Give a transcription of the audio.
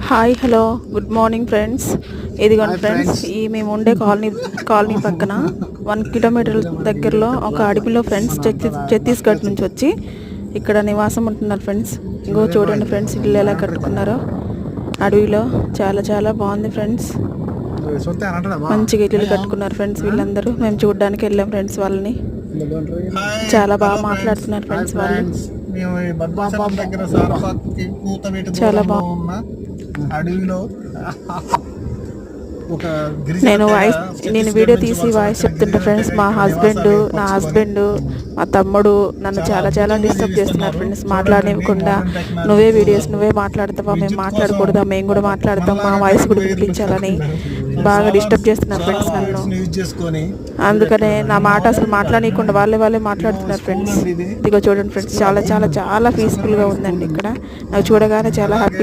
Hi hello good morning friends. ఇదిగోండి friends, ఈ మేము ఉండే కాలనీ పక్కన 1 కిలోమీటర్ దగ్గరలో ఒక అడవిలో ఫ్రెండ్స్ ఛత్తీస్గఢ్ నుంచి వచ్చి ఇక్కడ నివాసం ఉంటున్నారు ఫ్రెండ్స్. ఇంకో చూడండి ఫ్రెండ్స్, ఇల్లు ఎలా కట్టుకున్నారో అడవిలో. చాలా చాలా బాగుంది ఫ్రెండ్స్. మంచిగా ఇల్లు కట్టుకున్నారు ఫ్రెండ్స్ వీళ్ళందరూ. మేము చూడడానికి వెళ్ళాం ఫ్రెండ్స్ వాళ్ళని. చాలా బాగా మాట్లాడుతున్నారు ఫ్రెండ్స్ వాళ్ళు. చాలా బాగుంది అడవిలో. నేను వీడియో తీసి వాయిస్ చెప్తుంటా ఫ్రెండ్స్. నా హస్బెండ్ మా తమ్ముడు నన్ను చాలా చాలా డిస్టర్బ్ చేస్తున్నారు ఫ్రెండ్స్. మాట్లాడనివ్వకుండా నువ్వే మాట్లాడతావా, మేము మాట్లాడకూడదా, మేము కూడా మాట్లాడతాం, మా వాయిస్ కూడా వినిపించాలని బాగా డిస్టర్బ్ చేస్తున్నారు ఫ్రెండ్స్ నన్ను. అందుకనే నా మాట అసలు మాట్లాడనీయకుండా వాళ్ళే మాట్లాడుతున్నారు ఫ్రెండ్స్. ఇదిగో చూడండి ఫ్రెండ్స్, చాలా చాలా చాలా పీస్ఫుల్గా ఉందండి ఇక్కడ. నాకు చూడగానే చాలా హ్యాపీ.